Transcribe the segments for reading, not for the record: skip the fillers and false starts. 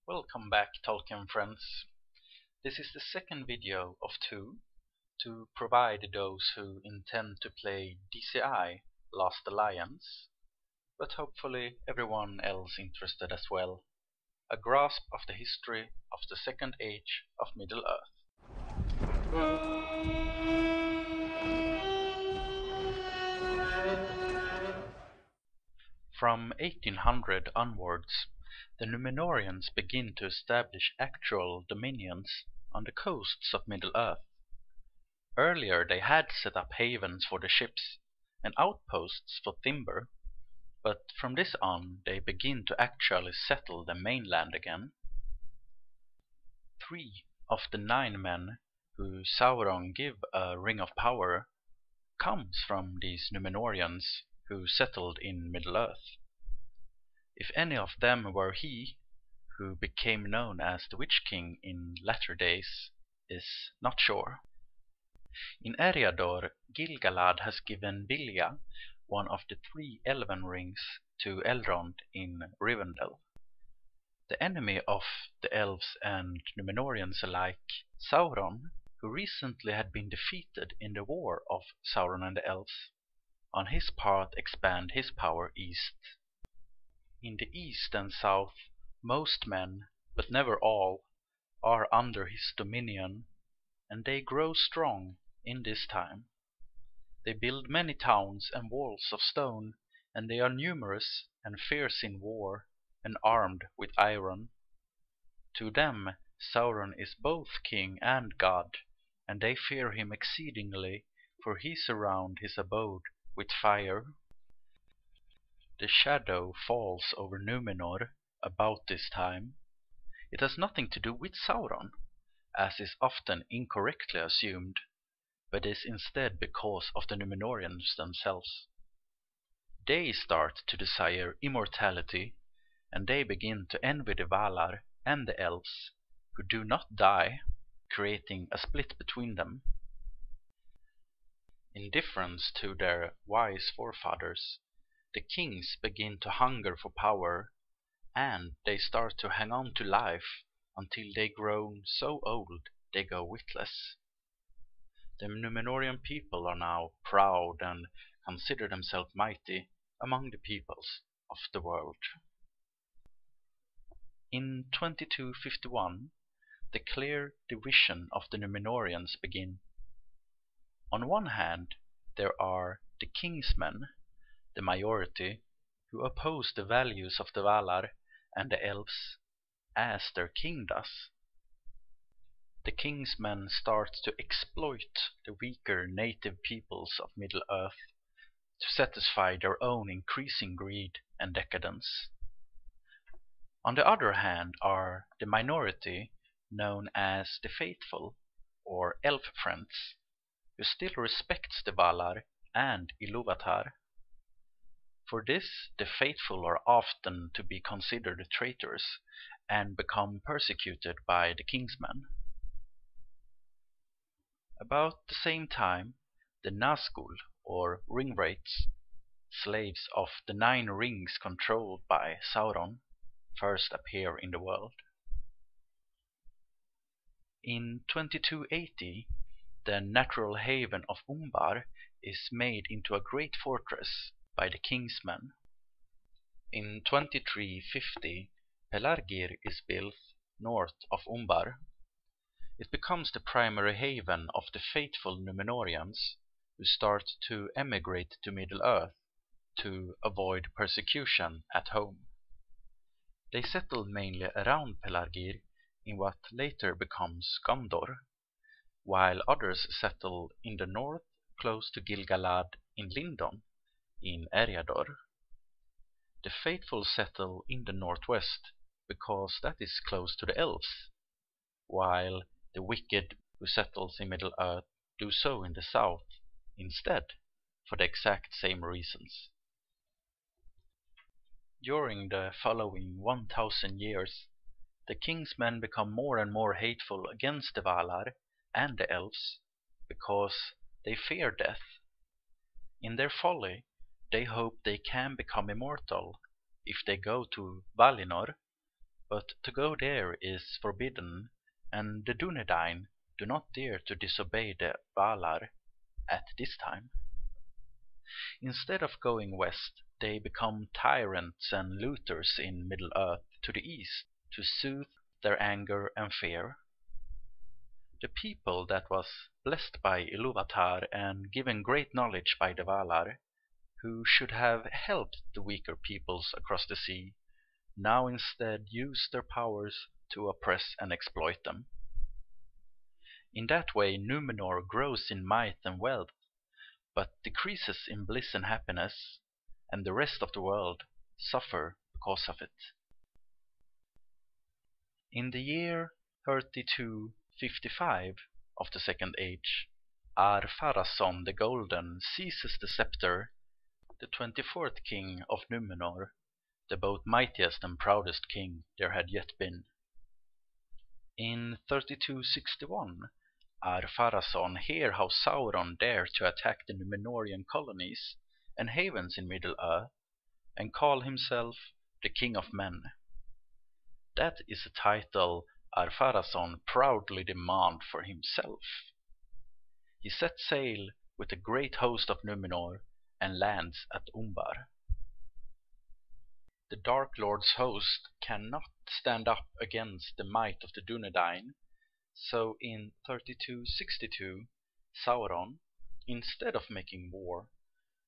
Welcome back, Tolkien friends. This is the second video of two to provide those who intend to play DCI Last Alliance, but hopefully everyone else interested as well, a grasp of the history of the Second Age of Middle-earth. From 1800 onwards, the Númenorians begin to establish actual dominions on the coasts of Middle-earth. Earlier they had set up havens for the ships and outposts for timber, but from this on they begin to actually settle the mainland again. 3 of the 9 men who Sauron give a ring of power comes from these Númenorians who settled in Middle-earth. If any of them were he who became known as the Witch King in latter days is not sure. In Eriador, Gil-galad has given Vilja one of the 3 elven rings to Elrond in Rivendell. The enemy of the elves and Númenorians alike, Sauron, who recently had been defeated in the war of Sauron and the elves, on his part expand his power east. In the east and south, most men, but never all, are under his dominion, and they grow strong in this time. They build many towns and walls of stone, and they are numerous and fierce in war, and armed with iron. To them Sauron is both king and god, and they fear him exceedingly, for he surrounds his abode with fire. The shadow falls over Numenor about this time. It has nothing to do with Sauron, as is often incorrectly assumed, but is instead because of the Númenorians themselves. They start to desire immortality, and they begin to envy the Valar and the elves, who do not die, creating a split between them. In difference to their wise forefathers, the kings begin to hunger for power, and they start to hang on to life until they grow so old they go witless. The Númenorian people are now proud and consider themselves mighty among the peoples of the world. In 2251, the clear division of the Númenorians begin. On one hand, there are the kingsmen, the majority, who oppose the values of the Valar and the elves, as their king does. The kingsmen start to exploit the weaker native peoples of Middle-earth to satisfy their own increasing greed and decadence. On the other hand are the minority known as the faithful, or elf friends, who still respects the Valar and Ilúvatar. For this, the faithful are often to be considered traitors and become persecuted by the kingsmen. About the same time, the Nazgûl, or ringwraiths, slaves of the 9 rings controlled by Sauron, first appear in the world. In 2280, the natural haven of Umbar is made into a great fortress by the kingsmen. In 2350, Pelargir is built north of Umbar. It becomes the primary haven of the faithful Númenorians, who start to emigrate to Middle-earth to avoid persecution at home. They settle mainly around Pelargir in what later becomes Gondor, while others settle in the north close to Gil-galad in Lindon, in Eriador. The faithful settle in the northwest because that is close to the elves, while the wicked who settles in Middle-earth do so in the south instead, for the exact same reasons. During the following 1000 years, the kingsmen become more and more hateful against the Valar and the elves because they fear death. In their folly, they hope they can become immortal if they go to Valinor, but to go there is forbidden, and the Dunedain do not dare to disobey the Valar at this time. Instead of going west, they become tyrants and looters in Middle-earth to the east to soothe their anger and fear. The people that was blessed by Ilúvatar and given great knowledge by the Valar, who should have helped the weaker peoples across the sea, now instead use their powers to oppress and exploit them. In that way Numenor grows in might and wealth, but decreases in bliss and happiness, and the rest of the world suffer because of it. In the year 3255 of the Second Age, Ar-Pharazon the Golden seizes the scepter, the 24th king of Numenor, the both mightiest and proudest king there had yet been. In 3261, Ar-Pharazon hear how Sauron dared to attack the Numenorean colonies and havens in Middle-earth, and call himself the King of Men. That is a title Ar-Pharazon proudly demands for himself. He sets sail with a great host of Numenor and lands at Umbar. The Dark Lord's host cannot stand up against the might of the Dunedain, so in 3262 Sauron, instead of making war,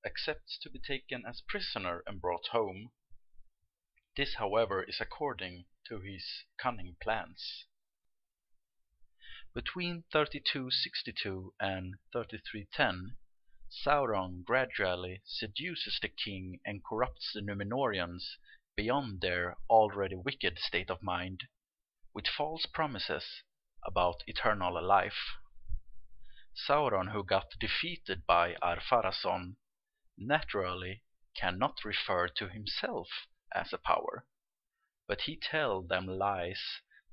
accepts to be taken as prisoner and brought home. This, however, is according to his cunning plans. Between 3262 and 3310, Sauron gradually seduces the king and corrupts the Númenóreans beyond their already wicked state of mind, with false promises about eternal life. Sauron, who got defeated by Ar-Pharazon, naturally cannot refer to himself as a power, but he tells them lies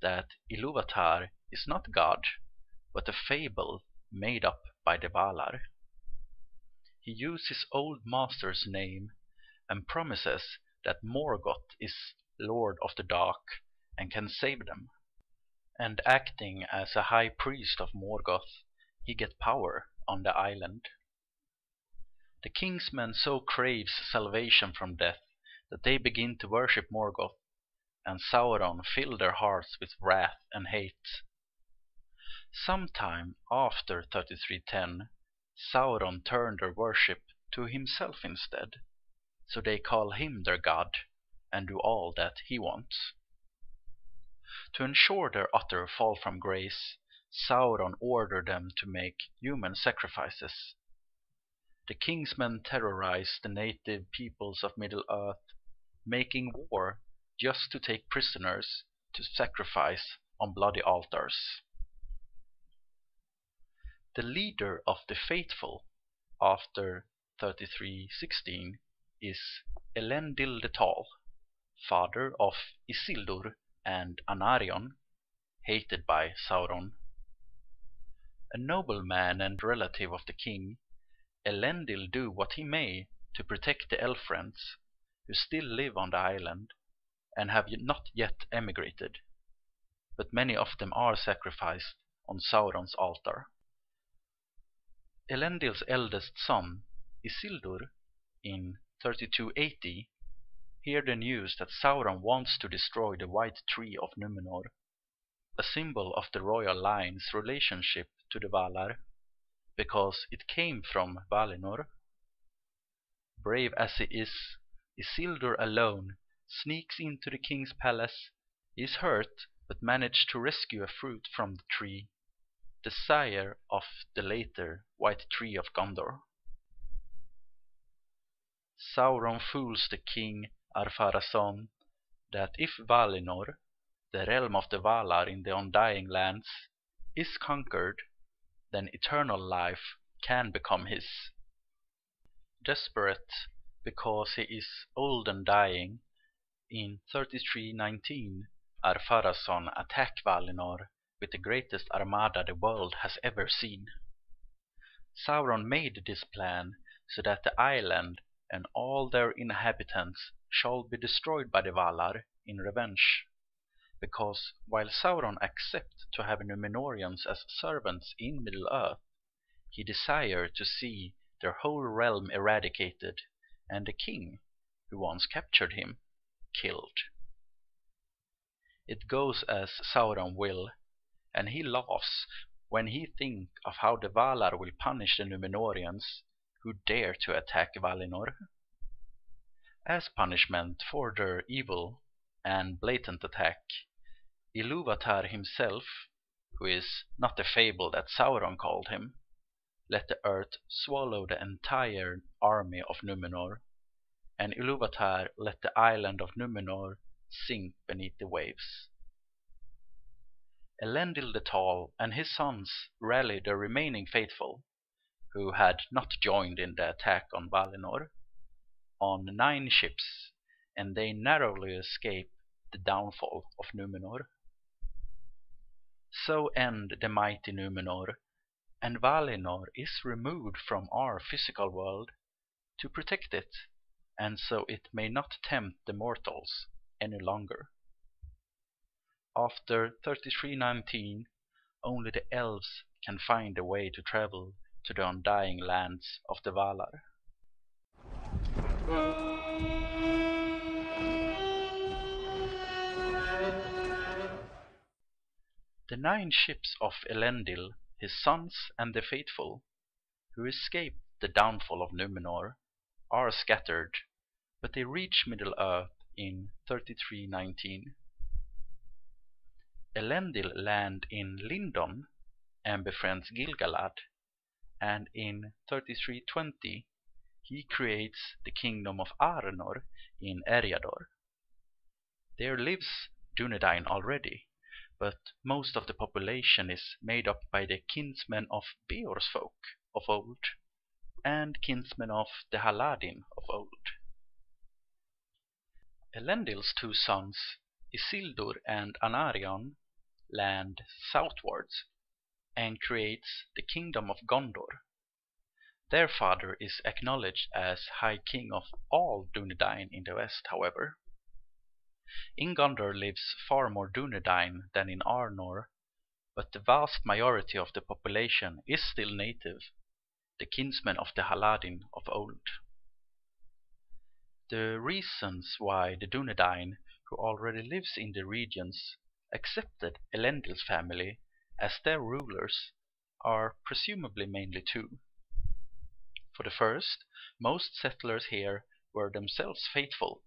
that Ilúvatar is not God, but a fable made up by the Valar. He uses his old master's name and promises that Morgoth is Lord of the Dark and can save them. And acting as a high priest of Morgoth, he gets power on the island. The king's men so craves salvation from death that they begin to worship Morgoth, and Sauron fill their hearts with wrath and hate. Sometime after 3310, Sauron turned their worship to himself instead, so they call him their god and do all that he wants. To ensure their utter fall from grace, Sauron ordered them to make human sacrifices. The king's men terrorized the native peoples of Middle-earth, making war just to take prisoners to sacrifice on bloody altars. The leader of the faithful after 3316 is Elendil the Tall, father of Isildur and Anarion, hated by Sauron. A nobleman and relative of the king, Elendil do what he may to protect the elf-friends who still live on the island and have not yet emigrated, but many of them are sacrificed on Sauron's altar. Elendil's eldest son, Isildur, in 3280, hear the news that Sauron wants to destroy the White Tree of Numenor, a symbol of the royal line's relationship to the Valar, because it came from Valinor. Brave as he is, Isildur alone sneaks into the king's palace. He is hurt, but manages to rescue a fruit from the tree, the sire of the later White Tree of Gondor. Sauron fools the king Ar-Pharazon that if Valinor, the realm of the Valar in the Undying Lands, is conquered, then eternal life can become his. Desperate because he is old and dying, in 3319 Ar-Pharazon attacked Valinor with the greatest armada the world has ever seen. Sauron made this plan so that the island and all their inhabitants shall be destroyed by the Valar in revenge. because while Sauron accepts to have Númenóreans as servants in Middle-earth, he desires to see their whole realm eradicated and the king, who once captured him, killed. It goes as Sauron will, and he laughs when he thinks of how the Valar will punish the Númenóreans who dare to attack Valinor. As punishment for their evil and blatant attack, Ilúvatar himself, who is not the fable that Sauron called him, let the earth swallow the entire army of Numenor, and Ilúvatar let the island of Numenor sink beneath the waves. Elendil the Tall and his sons rallied the remaining faithful, who had not joined in the attack on Valinor, on 9 ships, and they narrowly escaped the downfall of Numenor. So end the mighty Numenor, and Valinor is removed from our physical world to protect it, and so it may not tempt the mortals any longer. After 3319, only the elves can find a way to travel to the undying lands of the Valar. The 9 ships of Elendil, his sons and the faithful, who escaped the downfall of Numenor, are scattered, but they reach Middle-earth in 3319. Elendil lands in Lindon and befriends Gil-galad, and in 3320 he creates the kingdom of Arnor in Eriador. There lives Dunedain already, but most of the population is made up by the kinsmen of Beor's folk of old and kinsmen of the Haladin of old. Elendil's 2 sons, Isildur and Anarion, land southwards and creates the kingdom of Gondor. Their father is acknowledged as High King of all Dunedain in the west, however. In Gondor lives far more Dunedain than in Arnor, but the vast majority of the population is still native, the kinsmen of the Haladin of old. The reasons why the Dunedain, who already lives in the regions, accepted Elendil's family as their rulers are presumably mainly 2. For the first, most settlers here were themselves faithful,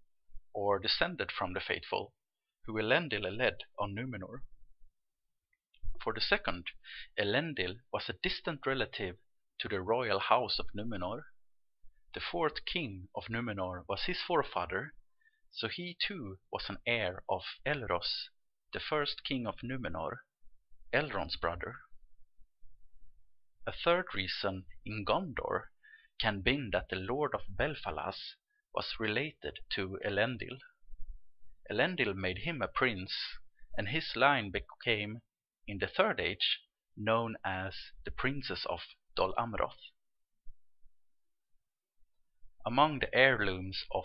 or descended from the faithful, who Elendil led on Numenor. For the second, Elendil was a distant relative to the royal house of Numenor. The 4th king of Numenor was his forefather, so he too was an heir of Elros, the 1st king of Numenor, Elrond's brother. A third reason in Gondor can be that the Lord of Belfalas was related to Elendil. Elendil made him a prince, and his line became, in the 3rd age, known as the Princes of Dol Amroth. Among the heirlooms of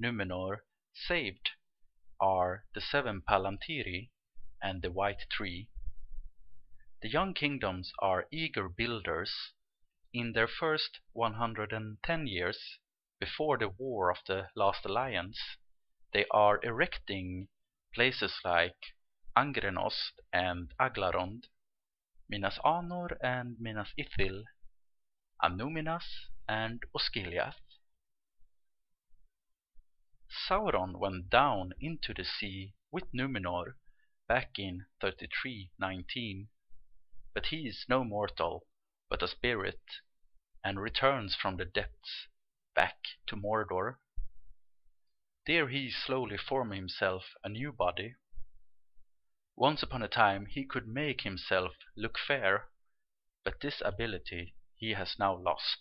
Numenor saved are the 7 Palantiri and the White Tree. The young kingdoms are eager builders. In their first 110 years, before the War of the Last Alliance, they are erecting places like Angrenost and Aglarond, Minas Anor and Minas Ithil, Annúminas and Osgiliath. Sauron went down into the sea with Numenor back in 3319, but he is no mortal, but a spirit, and returns from the depths back to Mordor. There he slowly formed himself a new body. Once upon a time he could make himself look fair, but this ability he has now lost.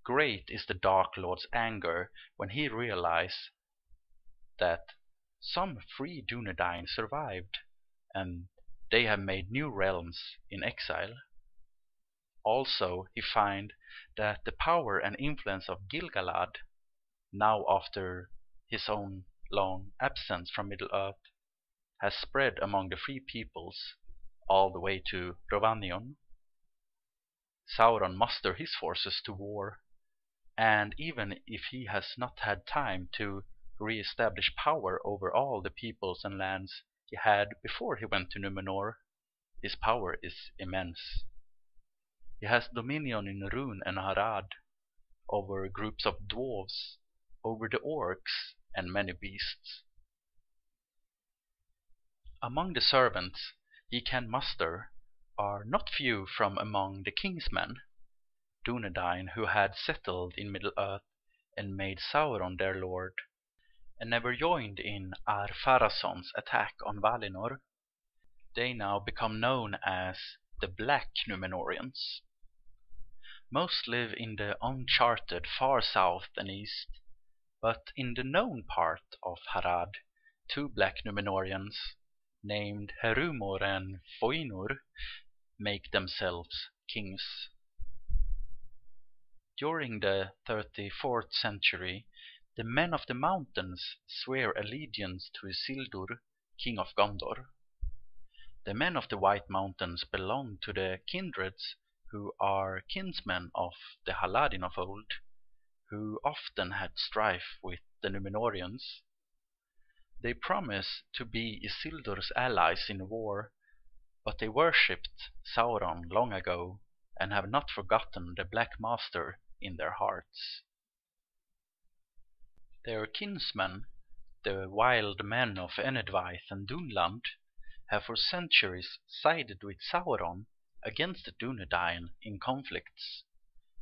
Great is the Dark Lord's anger when he realizes that some free Dunedain survived, and they have made new realms in exile. Also he finds that the power and influence of Gil-galad, now after his own long absence from Middle-earth has spread among the free peoples all the way to Rhovanion. Sauron musters his forces to war, and even if he has not had time to re-establish power over all the peoples and lands he had before he went to Numenor, his power is immense. He has dominion in Rhûn and Harad, over groups of dwarves, over the orcs, and many beasts. Among the servants he can muster are not few from among the king's men, Dúnedain, who had settled in Middle-earth and made Sauron their lord, and never joined in Ar-Pharazon's attack on Valinor. They now become known as the Black Númenorians. Most live in the uncharted far south and east, but in the known part of Harad, two Black Númenorians, named Herumor and Foinur, make themselves kings. During the 34th century, the men of the mountains swear allegiance to Isildur, king of Gondor. The men of the White Mountains belong to the kindreds who are kinsmen of the Haladin of old, who often had strife with the Númenorians. They promise to be Isildur's allies in war, but they worshipped Sauron long ago and have not forgotten the Black Master in their hearts. Their kinsmen, the wild men of Enedwaith and Dunland, have for centuries sided with Sauron against the Dúnedain in conflicts,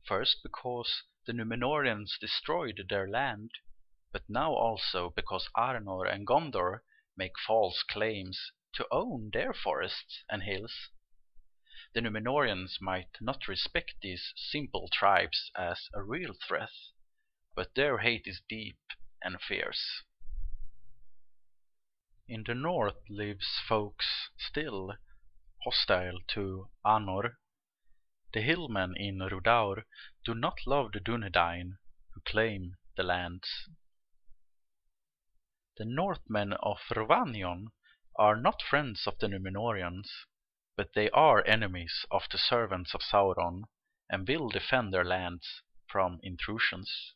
first because the Númenorians destroyed their land, but now also because Arnor and Gondor make false claims to own their forests and hills. The Númenorians might not respect these simple tribes as a real threat, but their hate is deep and fierce. In the north lives folks still hostile to Anor. The hillmen in Rhudaur do not love the Dúnedain, who claim the lands. The Northmen of Rhovanion are not friends of the Númenorians, but they are enemies of the servants of Sauron and will defend their lands from intrusions.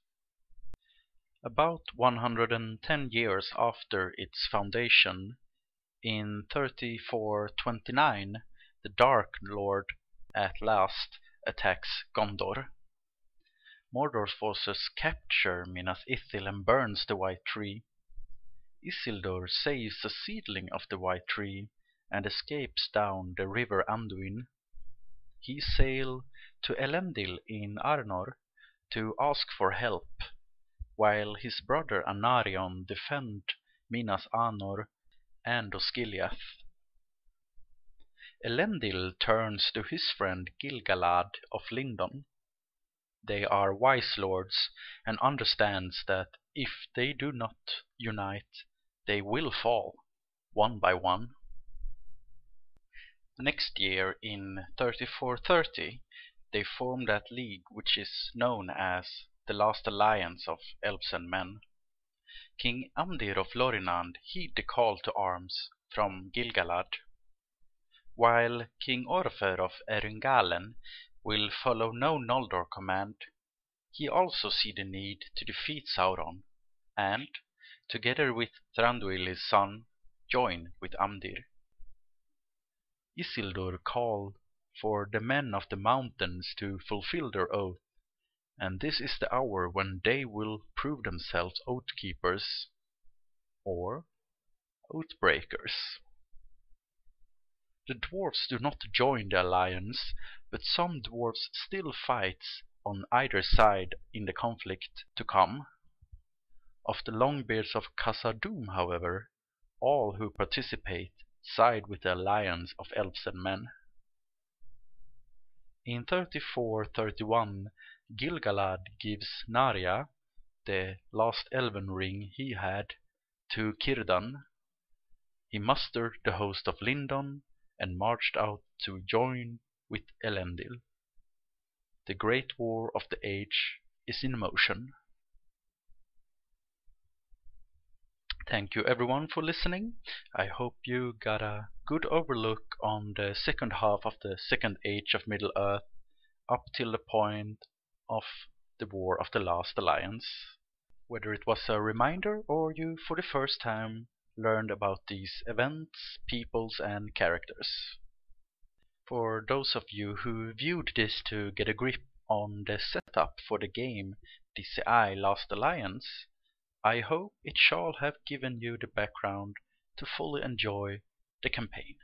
About 110 years after its foundation, in 3429, the Dark Lord at last attacks Gondor. Mordor's forces capture Minas Ithil and burns the White Tree. Isildur saves a seedling of the White Tree and escapes down the river Anduin. He sails to Elendil in Arnor to ask for help, while his brother Anarion defends Minas Anor and Osgiliath. Elendil turns to his friend Gil-galad of Lindon. They are wise lords and understands that if they do not unite, they will fall, one by one. Next year, in 3430, they form that league which is known as the Last Alliance of Elves and Men. King Amdir of Lorinand heed the call to arms from Gil-galad, while King Orfer of Erungalen will follow no Noldor command. He also sees the need to defeat Sauron, and, together with Thranduil his son, join with Amdir. Isildur called for the men of the mountains to fulfill their oath, and this is the hour when they will prove themselves oath-keepers or oath-breakers. The dwarves do not join the alliance, but some dwarves still fight on either side in the conflict to come. Of the Longbeards of Khazad-dûm, however, all who participate side with the alliance of elves and men. In 3431, Gil-galad gives Narya, the last elven ring he had, to Círdan. He mustered the host of Lindon and marched out to join with Elendil. The great war of the age is in motion. Thank you everyone for listening. I hope you got a good overlook on the second half of the Second Age of Middle-earth up till the point of the War of the Last Alliance. Whether it was a reminder or you for the first time learned about these events, peoples and characters. For those of you who viewed this to get a grip on the setup for the game TCI Last Alliance, I hope it shall have given you the background to fully enjoy the campaign.